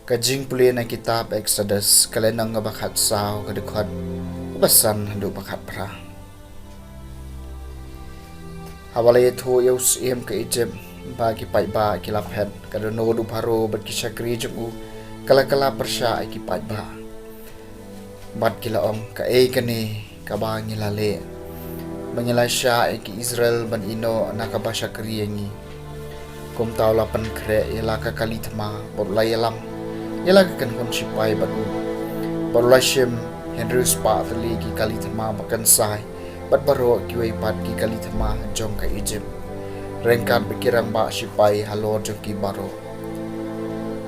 Kajing puli na kitab Exodus kalenang nga bakat sao kadukhat basan handu bakat pra. Hawalay ito yaus iem ka Egypt bagi paiba kilaphet kadono du paro bat kisakri jumu kala persya ay kipaiba. Bat kilaom ka kani kabang ngilale. Mangilay siya ay ki Israel ban ino nakabasya kriyengi. Kum tau lapan kre ilaka kalitma borlay alam. Ilaga kan kon sipay batu barulay siyem Henry Spa tali ki kalitama makansay bat baro kiway pat ki kalitama jong ka Egypt rengkat bekirang ba sipay halor jong ki baro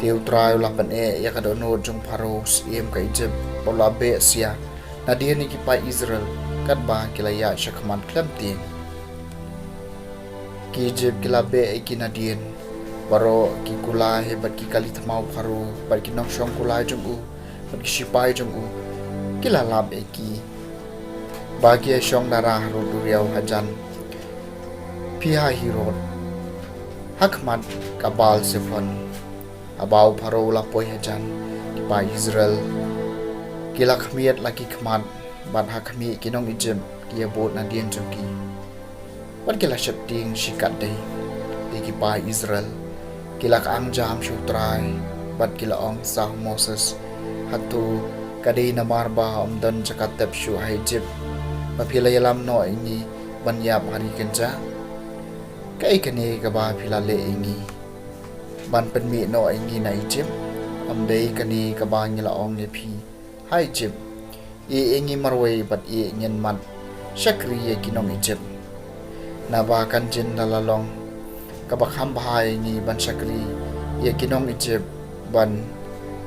tiu trayo lapan yakadono jong paro siem ka Egypt bolabe siya nadiyan ni kipay Israel kat ba kilaya siya kaman klamting ki Egypt kilabe kinadiyan baro ki kulay bat ki kalitamaw paro bat ki nongsyong kulay jong bat ki sipay jong kilalab ki bagi syong darah roduriyaw hajan piha hirot hakmat kabal sefon abaw paro lapoy hajan ki pa Israel kila khmiat laki khmat bat hakmi kinong Egypt ki abot na dien jong ki bat kila shapting shikat day ki pa Israel kila kaang jam syutray bat kila ong sah Moses hatu kadai na marba dan cakatep syu Egypt mapilay alam no ini banyap hari kenja kai kani kaba pilale ingi ban penmi no ingi na Egypt amdei kani kaba ngila ong yepi Egypt ingi marway bat nyen mat syakri kinom Egypt na ba kanjin nalalong kabakham bahay ni ban syakri kinong Egypt ban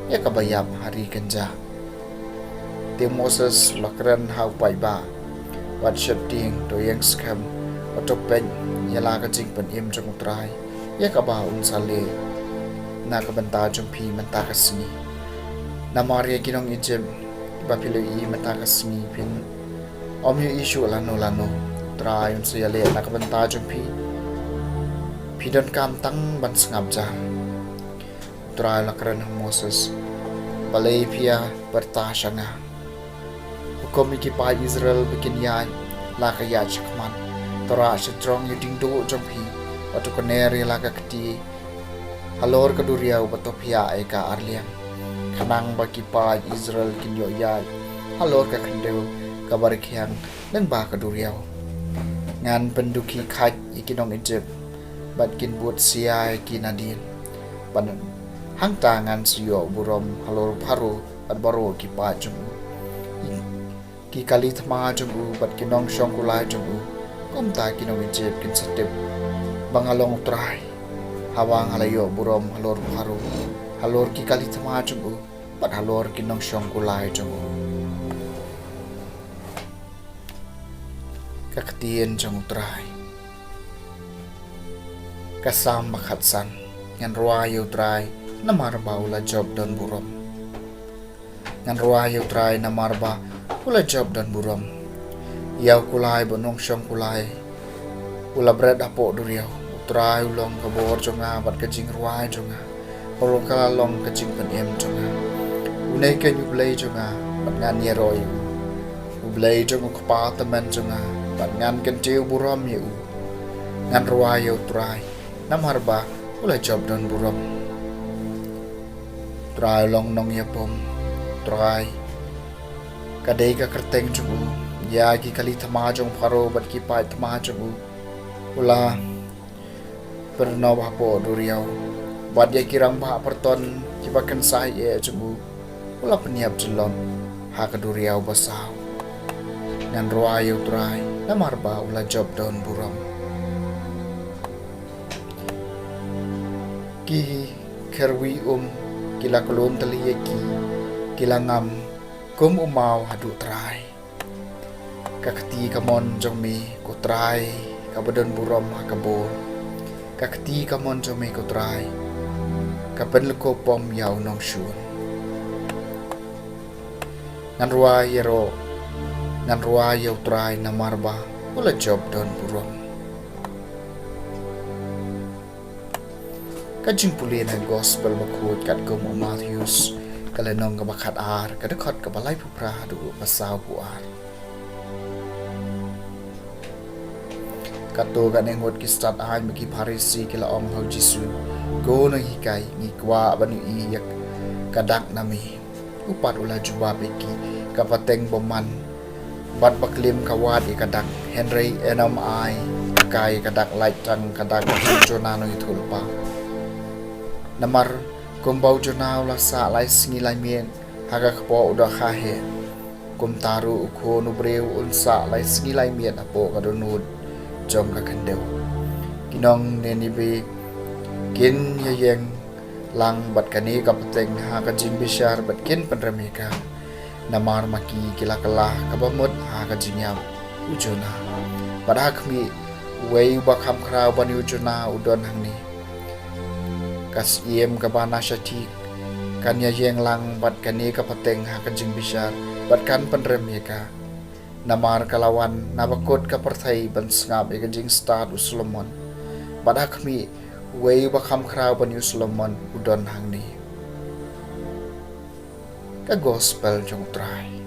kabayap hari kenja ti Moses lakran hau paiba wat shapting to yang skam otopen yala ka jing pan im jong utray kaba unsale na kabanta jong pi manta kasni na maria kinong Egypt bapilo manta kasni pin omyo issue lano try unsale na kabanta jong pi pidon kam tang ban sangap jam try lakran Moses balay pia bertasya nga hukum ikipa Israel bikin yan lakaya chakman tora sitrong yuding do jompi watu koneri laka kati halor kaduriyaw bato pia ka arliang kanang bakipa Israel kinyo yay halor ka kandew kabarikyang nang ba kaduriyaw ngan penduki khat ikinong Egypt bat kin buat siya kinadin ban hang tangan siyo burom halor paro at baro ki pa jung ki kalit ma jung bat kinong syong kulay jung kum ta kinong Egypt kin satip bangalong try hawang halayo burom halor paro halor ki kalit ma jung bat halor kinong syong kulay jung kaktiyen jung try kasam makhatsan ngan ruayo try na marba ula job don burom ngan ruayo try na marba ula job don burom yaw kulay bonong syong kulay ula bread apo duriyaw try ulong kabor jonga bat kajing ruay jonga orong kalalong kajing penem jonga unay kan ublay jonga bat ngan yeroy ublay jonga kapataman jonga bat ngan kantiw burom yu ngan ruayo try namarba ula job don burom try long nong yapom try kadai ka kerteng jugu yagi kali tamajong paro bat ki pai tamajong ula perno bapo duriyaw bat ya kirang ba perton kibakan sai jugu ula peniap jelon ha ka duriyaw basaw ngan ruayo try namarba ula job don burom ki kerwi kila kolom taliyeki kila ngam kum umau hadu trai kakati kamon jongmi ko trai kabadon burom hakabor kakati kamon jongmi ko trai kapen leko pom yau nong shun nanrua yau trai namarba ula job don burom kajing pulin ang gospel makut kat ko mo Matthews kalenong kabakat ar kadakot kabalay pupra hadu masaw buar kato ganeng hot kistat ay magi parisi kila om hau jisu go no hikai ni kwa banu iyak kadak nami upat ula juba beki kapateng boman bat baklim kawad kadak Henry enam ai kai kadak laitang kadak jonano itulpa namar kumbau jonau la sa lai singi lai mien haga kpo udah khahe kum taru ukho nu breu unsa lai singi lai mien apo kadanud jom ka kendeu kinong neni be kin yeng lang bat kani kapateng ha ka jing bishar bat kin pandrameka namar maki kila kalah kabamut ha ka jingyam ujona badak mi wei bakham khrau bani ujona udon hangni kas iem kabana syati kanya yeng lang bat kani kapateng ha kanjing bishar bat kan pandremeka namar kalawan nabakot kaparthai ban sngap e kanjing start Solomon badak mi wei bakham khrau ban Solomon udon hangni ka gospel jong trai